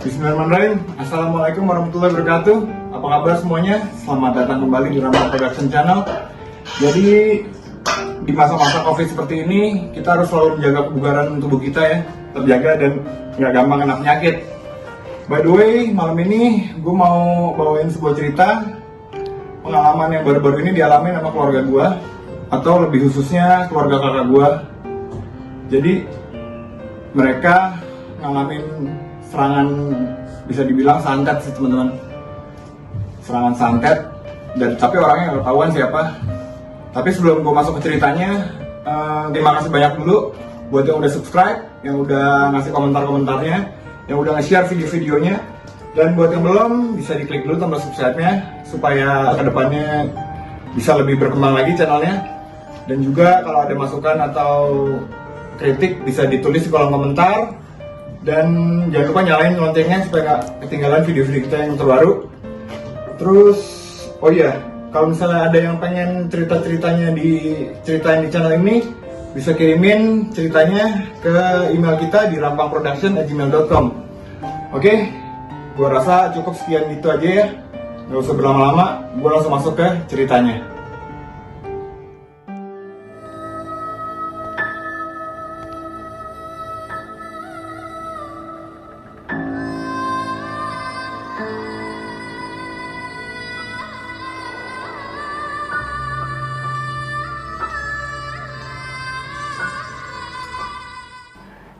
Bismillahirrahmanirrahim. Assalamualaikum warahmatullahi wabarakatuh. Apa kabar semuanya? Selamat datang kembali di Rama Production Channel. Jadi di masa-masa COVID seperti ini, kita harus selalu menjaga kebugaran tubuh kita ya, terjaga dan nggak gampang kena penyakit. By the way, malam ini gue mau bawain sebuah cerita pengalaman yang baru-baru ini dialami sama keluarga gue, atau lebih khususnya keluarga kakak gue. Jadi mereka ngalamin serangan, bisa dibilang santet sih teman-teman, serangan santet, dan tapi orangnya nggak ketahuan siapa. Tapi sebelum gue masuk ke ceritanya, terima kasih banyak dulu buat yang udah subscribe, yang udah ngasih komentar-komentarnya, yang udah nge-share video-videonya, dan buat yang belum bisa diklik dulu tombol subscribe-nya supaya kedepannya bisa lebih berkembang lagi channelnya. Dan juga kalau ada masukan atau kritik bisa ditulis di kolom komentar. Dan jangan lupa nyalain loncengnya supaya nggak ketinggalan video-video kita yang terbaru. Terus, oh iya, kalau misalnya ada yang pengen cerita-ceritanya diceritain di channel ini, bisa kirimin ceritanya ke email kita di rampangproduction@gmail.com. Oke, gua rasa cukup sekian gitu aja ya. Nggak usah berlama-lama, gua langsung masuk ke ceritanya.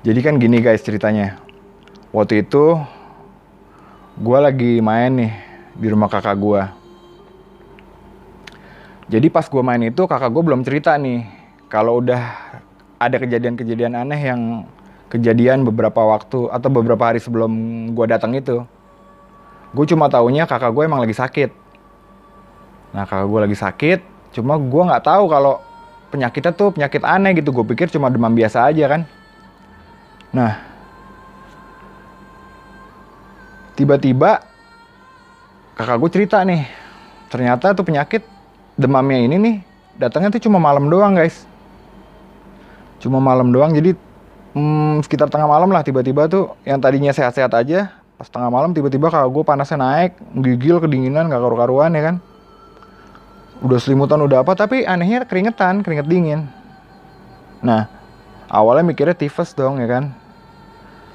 Jadi kan gini guys ceritanya. Waktu itu gue lagi main nih di rumah kakak gue. Jadi pas gue main itu kakak gue belum cerita nih kalau udah ada kejadian-kejadian aneh yang kejadian beberapa waktu atau beberapa hari sebelum gue datang itu. Gue cuma taunya kakak gue emang lagi sakit. Nah kakak gue lagi sakit, cuma gue nggak tahu kalau penyakitnya tuh penyakit aneh gitu. Gue pikir cuma demam biasa aja kan. Nah, tiba-tiba kakak gue cerita nih, ternyata tuh penyakit demamnya ini nih datangnya tuh cuma malam doang guys. Cuma malam doang, jadi sekitar tengah malam lah tiba-tiba tuh yang tadinya sehat-sehat aja, pas tengah malam tiba-tiba kakak gue panasnya naik, gigil, kedinginan, gak karu-karuan ya kan. Udah selimutan udah apa, tapi anehnya keringet dingin. Nah, awalnya mikirnya tifus dong ya kan.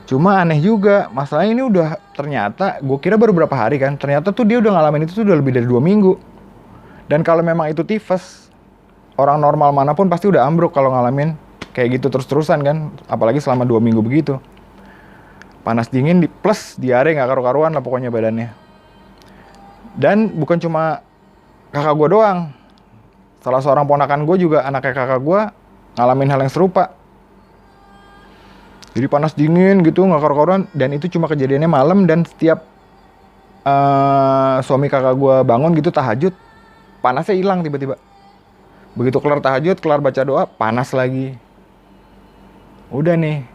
Cuma aneh juga, masalahnya ini udah ternyata, gue kira baru berapa hari kan. Ternyata tuh dia udah ngalamin itu tuh udah lebih dari 2 minggu. Dan kalau memang itu tifus, orang normal manapun pasti udah ambruk kalau ngalamin kayak gitu terus-terusan kan. Apalagi selama 2 minggu begitu. Panas dingin plus diare gak karu-karuan lah pokoknya badannya. Dan bukan cuma kakak gue doang. Salah seorang ponakan gue juga, anaknya kakak gue, ngalamin hal yang serupa. Jadi panas dingin gitu, nggak karu-karuan, dan itu cuma kejadiannya malam. Dan setiap suami kakak gue bangun gitu tahajud, panasnya hilang tiba-tiba. Begitu kelar tahajud, kelar baca doa, panas lagi. Udah nih,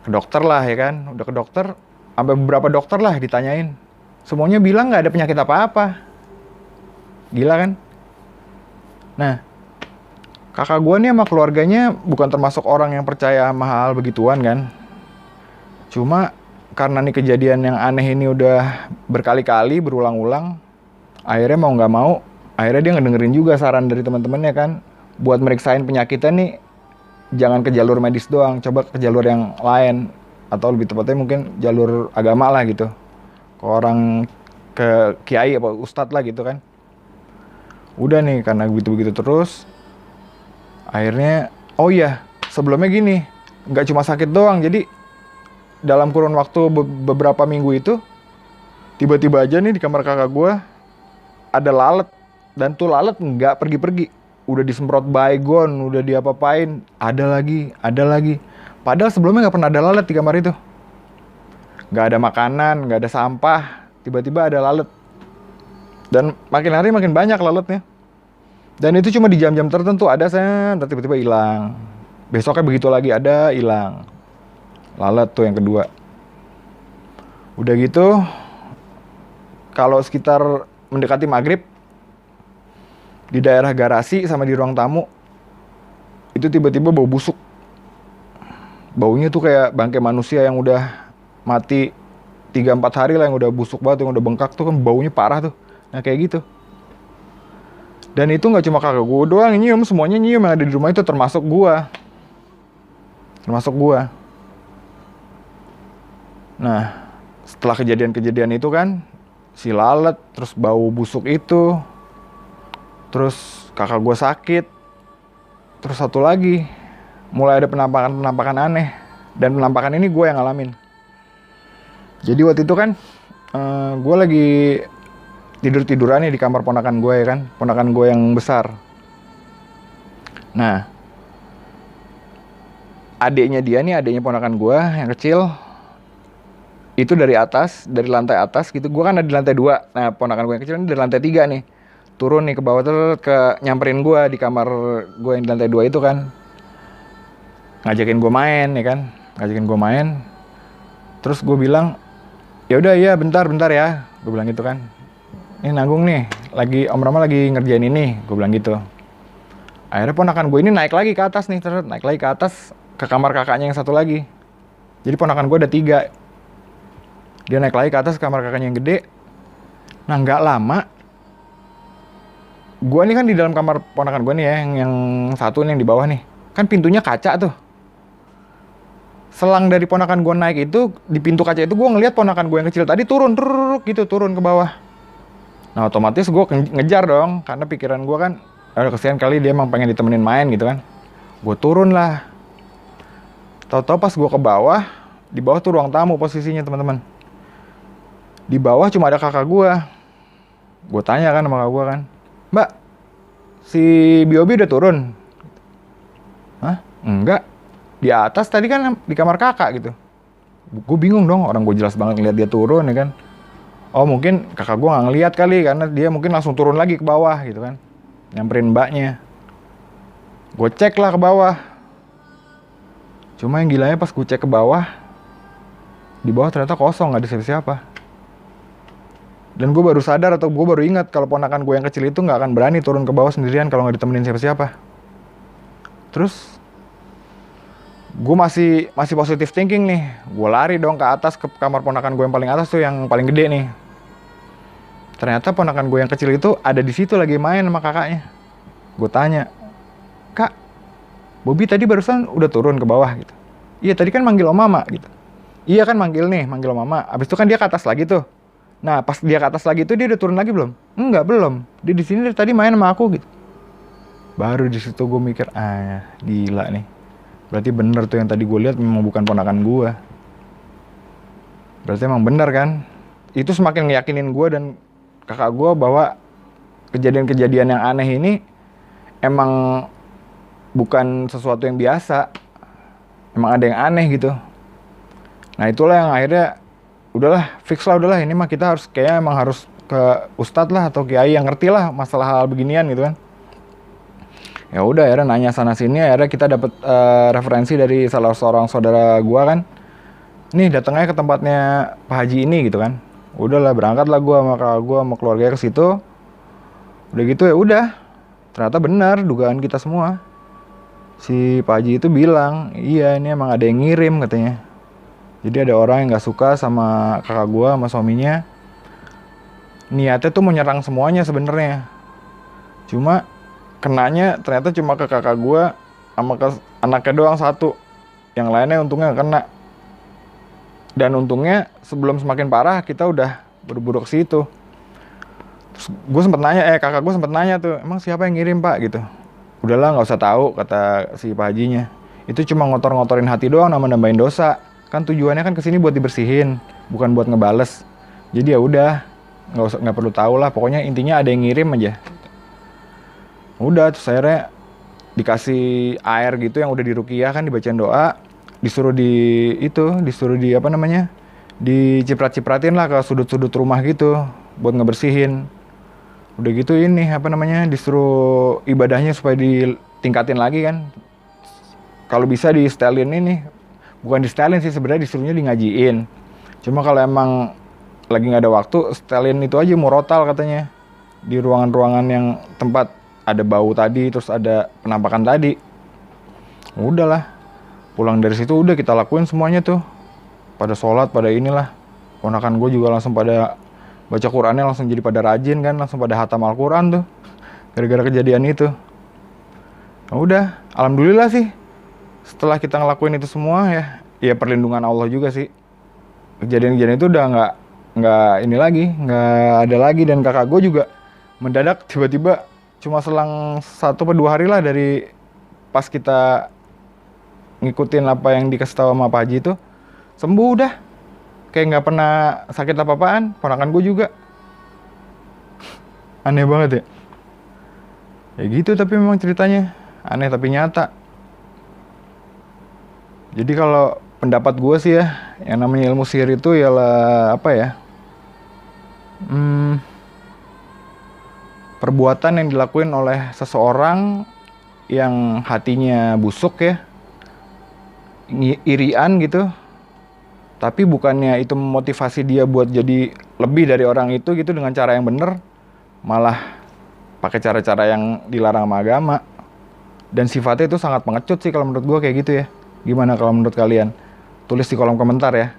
ke dokter lah ya kan, udah ke dokter, sampai beberapa dokter lah ditanyain, semuanya bilang nggak ada penyakit apa-apa. Gila kan? Nah, kakak gue nih sama keluarganya bukan termasuk orang yang percaya sama hal begituan kan. Cuma karena nih kejadian yang aneh ini udah berkali-kali berulang-ulang, akhirnya mau nggak mau, akhirnya dia ngedengerin juga saran dari teman-temannya kan, buat meriksain penyakitnya nih jangan ke jalur medis doang, coba ke jalur yang lain, atau lebih tepatnya mungkin jalur agama lah gitu, ke orang, ke kiai apa ustadz lah gitu kan. Udah nih karena begitu-begitu terus, akhirnya, oh iya, sebelumnya gini, nggak cuma sakit doang, jadi dalam kurun waktu beberapa minggu itu, tiba-tiba aja nih di kamar kakak gue, ada lalat, dan tuh lalat nggak pergi-pergi, udah disemprot baygon, udah diapa-apain, ada lagi, padahal sebelumnya nggak pernah ada lalat di kamar itu, nggak ada makanan, nggak ada sampah, tiba-tiba ada lalat, dan makin hari makin banyak lalatnya. Dan itu cuma di jam-jam tertentu ada, tiba-tiba hilang. Besoknya begitu lagi ada, hilang. Lalat tuh yang kedua. Udah gitu, kalau sekitar mendekati maghrib, di daerah garasi sama di ruang tamu, itu tiba-tiba bau busuk. Baunya tuh kayak bangkai manusia yang udah mati 3-4 hari lah, yang udah busuk banget, yang udah bengkak tuh kan baunya parah tuh. Nah kayak gitu. Dan itu nggak cuma kakak gue doang yang nyium, semuanya nyium yang ada di rumah itu, termasuk gua. Nah, setelah kejadian-kejadian itu kan, si lalat, terus bau busuk itu, terus kakak gue sakit, terus satu lagi, mulai ada penampakan-penampakan aneh. Dan penampakan ini gue yang ngalamin. Jadi waktu itu kan, gue lagi tidur-tiduran nih di kamar ponakan gue ya kan, ponakan gue yang besar. Nah, adiknya dia nih, adiknya ponakan gue yang kecil, itu dari atas, dari lantai atas gitu. Gue kan ada di lantai 2. Nah, ponakan gue yang kecil ini dari lantai 3 nih. Turun nih ke bawah tuh, ke nyamperin gue di kamar gue yang di lantai 2 itu kan. Ngajakin gue main ya kan. Ngajakin gue main. Terus gue bilang, ya udah ya bentar ya. Gue bilang gitu kan. Ini nanggung nih, lagi Om Rama lagi ngerjain ini. Gue bilang gitu. Akhirnya ponakan gue ini naik lagi ke atas nih. Terus naik lagi ke atas, ke kamar kakaknya yang satu lagi. Jadi ponakan gue ada 3. Dia naik lagi ke atas kamar kakaknya yang gede. Nah nggak lama, gue nih kan di dalam kamar ponakan gue nih ya, yang satu nih yang di bawah nih, kan pintunya kaca tuh. Selang dari ponakan gue naik itu, di pintu kaca itu gue ngeliat ponakan gue yang kecil tadi turun gitu, turun ke bawah. Nah otomatis gue ngejar dong, karena pikiran gue kan, ada kesian kali dia emang pengen ditemenin main gitu kan. Gue turun lah. Tahu-tahu pas gue ke bawah, di bawah tuh ruang tamu posisinya teman-teman. Di bawah cuma ada kakak gue. Gue tanya kan sama kakak gue kan, Mbak, si Biobi udah turun? Hah? Enggak. Di atas tadi kan di kamar kakak gitu. Gue bingung dong, orang gue jelas banget ngeliat dia turun ya kan. Oh mungkin kakak gue gak ngeliat kali, karena dia mungkin langsung turun lagi ke bawah gitu kan, nyamperin mbaknya. Gue cek lah ke bawah. Cuma yang gilanya pas gue cek ke bawah, di bawah ternyata kosong, gak ada siapa-siapa. Dan gue baru sadar, atau gue baru ingat kalau ponakan gue yang kecil itu gak akan berani turun ke bawah sendirian kalau gak ditemenin siapa-siapa. Terus gue masih positive thinking nih. Gue lari dong ke atas, ke kamar ponakan gue yang paling atas tuh, yang paling gede nih. Ternyata ponakan gue yang kecil itu ada di situ lagi main sama kakaknya. Gue tanya, Kak, Bobby tadi barusan udah turun ke bawah gitu. Iya tadi kan manggil Om Mama gitu. Iya kan manggil Om Mama. Abis itu kan dia ke atas lagi tuh. Nah pas dia ke atas lagi tuh, dia udah turun lagi belum? Enggak, belum. Dia di sini dari tadi main sama aku gitu. Baru di situ gue mikir, gila nih. Berarti bener tuh yang tadi gue lihat memang bukan ponakan gue. Berarti emang bener kan? Itu semakin ngeyakinin gue dan kakak gue bahwa kejadian-kejadian yang aneh ini emang bukan sesuatu yang biasa. Emang ada yang aneh gitu. Nah itulah yang akhirnya, udahlah, fix lah, udahlah, ini mah kita harus, kayaknya emang harus ke ustadz lah atau kiai yang ngerti lah masalah hal beginian gitu kan. Ya udah, akhirnya nanya sana sini, akhirnya kita dapat referensi dari salah seorang saudara gua kan. Nih datangnya ke tempatnya Pak Haji ini gitu kan. Udahlah, berangkatlah gua sama kakak gua sama keluarga ke situ. Udah gitu ya udah. Ternyata benar dugaan kita semua. Si Pak Haji itu bilang, iya ini emang ada yang ngirim katanya. Jadi ada orang yang nggak suka sama kakak gua sama suaminya. Niatnya tuh mau nyerang semuanya sebenarnya. Cuma kenanya ternyata cuma ke kakak gue sama ke anaknya doang satu. Yang lainnya untungnya gak kena. Dan untungnya sebelum semakin parah kita udah buru-buru ke situ. Terus gue sempet nanya, kakak gue sempet nanya tuh, emang siapa yang ngirim Pak gitu. Udahlah gak usah tahu kata si Pak Hajinya. Itu cuma ngotor-ngotorin hati doang, nambahin dosa. Kan tujuannya kan kesini buat dibersihin, bukan buat ngebales. Jadi ya udah, nggak perlu tahu lah. Pokoknya intinya ada yang ngirim aja. Udah, terus akhirnya dikasih air gitu yang udah diruqyah kan, dibacain doa, disuruh diciprat-cipratin lah ke sudut-sudut rumah gitu buat ngebersihin. Udah gitu disuruh ibadahnya supaya ditingkatin lagi kan. Kalau bisa di setelin ini, bukan di setelin sih sebenarnya, disuruhnya di ngajiin. Cuma kalau emang lagi nggak ada waktu, setelin itu aja murotal katanya di ruangan-ruangan yang tempat ada bau tadi, terus ada penampakan tadi. Udahlah, pulang dari situ udah kita lakuin semuanya tuh, pada sholat, pada inilah. Ponakan gue juga langsung pada baca Qurannya langsung jadi pada rajin kan, langsung pada hatam Al-Quran tuh gara-gara kejadian itu. Nah, udah, alhamdulillah sih setelah kita ngelakuin itu semua ya perlindungan Allah juga sih. Kejadian-kejadian itu udah nggak ini lagi, nggak ada lagi. Dan kakak gue juga mendadak tiba-tiba cuma selang 1 atau 2 hari lah dari pas kita ngikutin apa yang dikasih tahu sama Pak Haji itu, sembuh udah. Kayak nggak pernah sakit apa-apaan. Ponakan gue juga. Aneh banget ya. Ya gitu tapi memang ceritanya. Aneh tapi nyata. Jadi kalau pendapat gue sih ya, yang namanya ilmu sihir itu ialah apa ya? Perbuatan yang dilakuin oleh seseorang yang hatinya busuk ya, irian gitu. Tapi bukannya itu memotivasi dia buat jadi lebih dari orang itu gitu dengan cara yang bener, malah pakai cara-cara yang dilarang sama agama. Dan sifatnya itu sangat pengecut sih kalau menurut gue kayak gitu ya. Gimana kalau menurut kalian? Tulis di kolom komentar ya.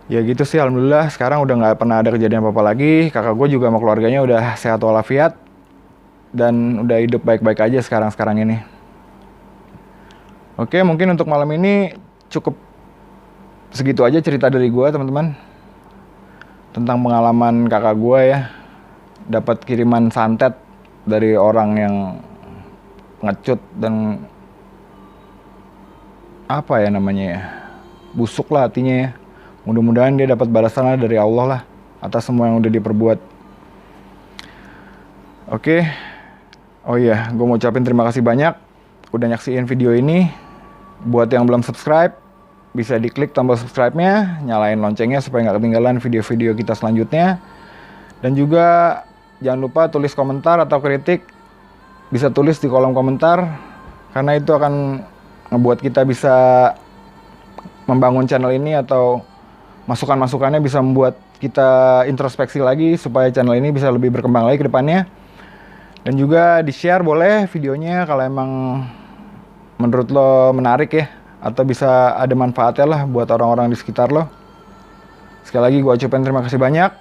Ya gitu sih, alhamdulillah sekarang udah nggak pernah ada kejadian apa-apa lagi. Kakak gue juga sama keluarganya udah sehat walafiat dan udah hidup baik-baik aja sekarang ini. Oke, mungkin untuk malam ini cukup segitu aja cerita dari gue teman-teman, tentang pengalaman kakak gue ya, dapat kiriman santet dari orang yang ngecut dan apa ya namanya ya, busuk lah hatinya ya. Mudah-mudahan dia dapat balasan dari Allah lah atas semua yang udah diperbuat. Oke. Oh iya, gue mau ucapin terima kasih banyak udah nyaksiin video ini. Buat yang belum subscribe, bisa diklik tombol subscribe-nya, nyalain loncengnya supaya nggak ketinggalan video-video kita selanjutnya. Dan juga jangan lupa tulis komentar atau kritik, bisa tulis di kolom komentar, karena itu akan ngebuat kita bisa membangun channel ini, atau masukan-masukannya bisa membuat kita introspeksi lagi supaya channel ini bisa lebih berkembang lagi ke depannya. Dan juga di-share boleh videonya kalau emang menurut lo menarik ya, atau bisa ada manfaatnya lah buat orang-orang di sekitar lo. Sekali lagi gue ucapin terima kasih banyak.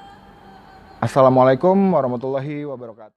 Assalamualaikum warahmatullahi wabarakatuh.